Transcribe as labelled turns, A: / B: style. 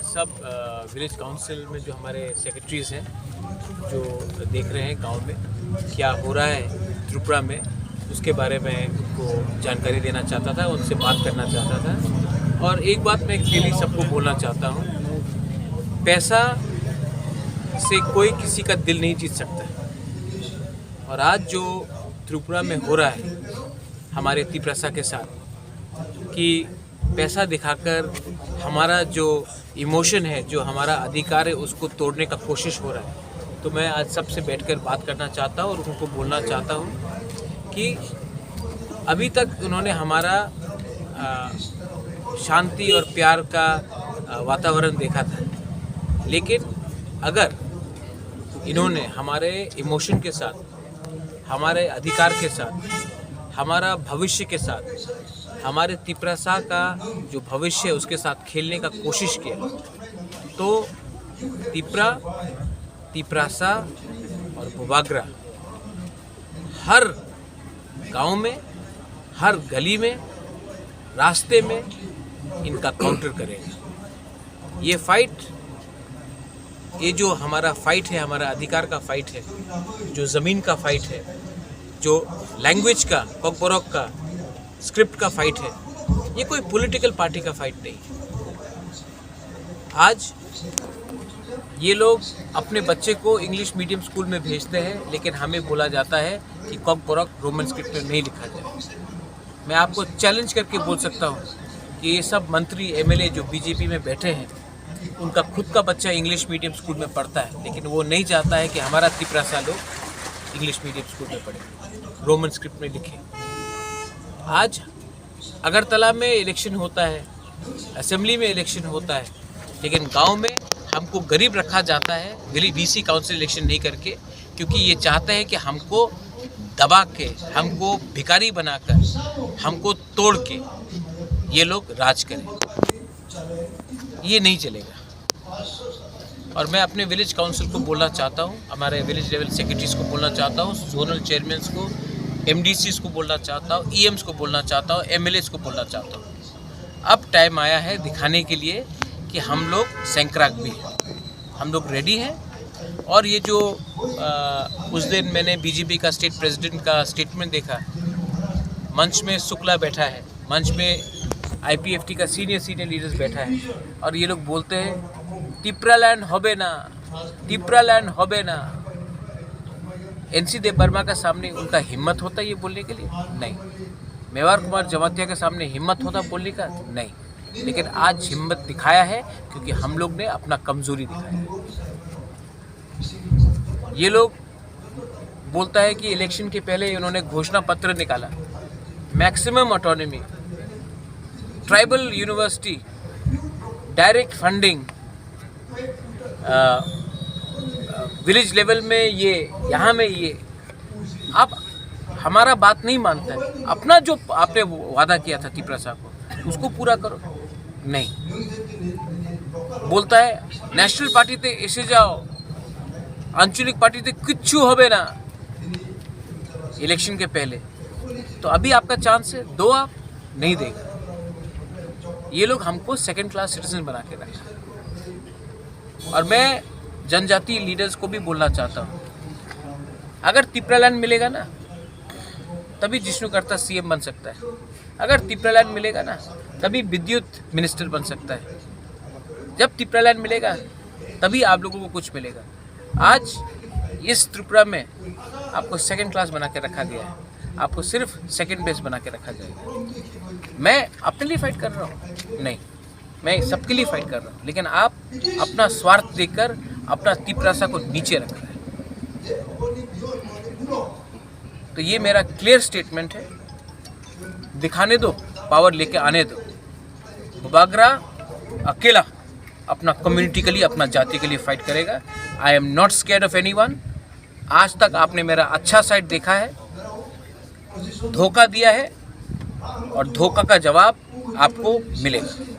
A: सब village council में जो हमारे सेक्रेटरीज हैं जो देख रहे हैं गांव में क्या हो रहा है त्रिपुरा में, उसके बारे में उनको जानकारी देना चाहता था, उनसे बात करना चाहता था। और एक बात मैं क्लियरली सबको बोलना चाहता हूँ, पैसा से कोई किसी का दिल नहीं जीत सकता। और आज जो त्रिपुरा में हो रहा है हमारे तिप्रसा के साथ कि पैसा दिखाकर हमारा जो इमोशन है, जो हमारा अधिकार है, उसको तोड़ने का कोशिश हो रहा है। तो मैं आज सबसे बैठकर बात करना चाहता हूँ और उनको बोलना चाहता हूँ कि अभी तक उन्होंने हमारा शांति और प्यार का वातावरण देखा था, लेकिन अगर इन्होंने हमारे इमोशन के साथ, हमारे अधिकार के साथ, हमारा भविष्य के साथ, हमारे तिप्रसा का जो भविष्य है उसके साथ खेलने का कोशिश किया, तो तिप्रसा और भूभागरा हर गांव में, हर गली में, रास्ते में इनका काउंटर करेगा। ये फाइट, ये जो हमारा फाइट है, हमारा अधिकार का फाइट है, जो ज़मीन का फाइट है, जो लैंग्वेज का, कॉकबोरॉक का, स्क्रिप्ट का फाइट है, ये कोई पॉलिटिकल पार्टी का फाइट नहीं। आज ये लोग अपने बच्चे को इंग्लिश मीडियम स्कूल में भेजते हैं, लेकिन हमें बोला जाता है कि कॉकबोरॉक रोमन स्क्रिप्ट में नहीं लिखा जाए। मैं आपको चैलेंज करके बोल सकता हूँ कि ये सब मंत्री एमएलए जो बीजेपी में बैठे हैं, उनका खुद का बच्चा इंग्लिश मीडियम स्कूल में पढ़ता है, लेकिन वो नहीं चाहता है कि हमारा तिप्रसा लोग इंग्लिश मीडियम स्कूल में पढ़े, रोमन स्क्रिप्ट में लिखे। आज अगरतला में इलेक्शन होता है, असेंबली में इलेक्शन होता है, लेकिन गांव में हमको गरीब रखा जाता है, गरीब बीसी काउंसिल इलेक्शन नहीं करके, क्योंकि ये चाहते हैं कि हमको दबा के, हमको भिखारी बनाकर, हमको तोड़ के ये लोग राज करें। ये नहीं चलेगा। और मैं अपने विलेज काउंसिल को बोलना चाहता हूँ, हमारे विलेज लेवल सेक्रेटरीज को बोलना चाहता हूँ, जोनल चेयरमैन को, एमडीसीज को बोलना चाहता हूँ, ईएम्स को बोलना चाहता हूँ, एमएलएस को बोलना चाहता हूँ। अब टाइम आया है दिखाने के लिए कि हम लोग सैंक्राक भी हैं, हम लोग रेडी हैं। और ये जो उस दिन मैंने बीजेपी का स्टेट प्रेसिडेंट का स्टेटमेंट देखा, मंच में शुक्ला बैठा है, मंच में आईपीएफटी का सीनियर लीडर्स बैठा है, और ये लोग बोलते हैं तिप्रालैंड होबे ना, तिप्रालैंड होबे ना। एनसी देव वर्मा का सामने उनका हिम्मत होता है ये बोलने के लिए? नहीं। मेवार कुमार जमातिया के सामने हिम्मत होता बोलने का? नहीं। लेकिन आज हिम्मत दिखाया है क्योंकि हम लोग ने अपना कमजोरी दिखाया है। ये लोग बोलता है कि इलेक्शन के पहले उन्होंने घोषणा पत्र निकाला, maximum autonomy, tribal university, direct funding, village level में ये, यहाँ में ये। आप हमारा बात नहीं मानता है, अपना जो आपने वादा किया था तिप्रसा को उसको पूरा करो। नहीं, बोलता है नेशनल पार्टी ते एसे जाओ, आंचलिक पार्टी ते किच्छु होबे ना इलेक्शन के पहले। तो अभी आपका चांस है, दो आप नहीं देगा। ये लोग हमको सेकंड क्लास सिटीजन बना के रखा। और मैं जनजाति लीडर्स को भी बोलना चाहता हूँ, अगर तिप्रालैंड मिलेगा ना तभी जिष्णुकर्ता सीएम बन सकता है, अगर तिप्रालैंड मिलेगा ना तभी विद्युत मिनिस्टर बन सकता है, जब तिप्रालैंड मिलेगा तभी आप लोगों को कुछ मिलेगा। आज इस त्रिपुरा में आपको सेकंड क्लास बना के रखा गया है, आपको सिर्फ सेकंड बेस बना के रखा जाएगा। मैं अपने लिए फाइट कर रहा हूँ? नहीं, मैं सबके लिए फाइट कर रहा हूँ, लेकिन आप अपना स्वार्थ देखकर अपना तिप्रसा को नीचे रख रहे हैं। तो ये मेरा क्लियर स्टेटमेंट है, दिखाने दो, पावर लेके आने दो। भूभागरा अकेला अपना कम्युनिटी के लिए, अपना जाति के लिए फाइट करेगा। I am not scared of anyone. आज तक आपने मेरा अच्छा साइड देखा है, धोखा दिया है, और धोखा का जवाब आपको मिलेगा।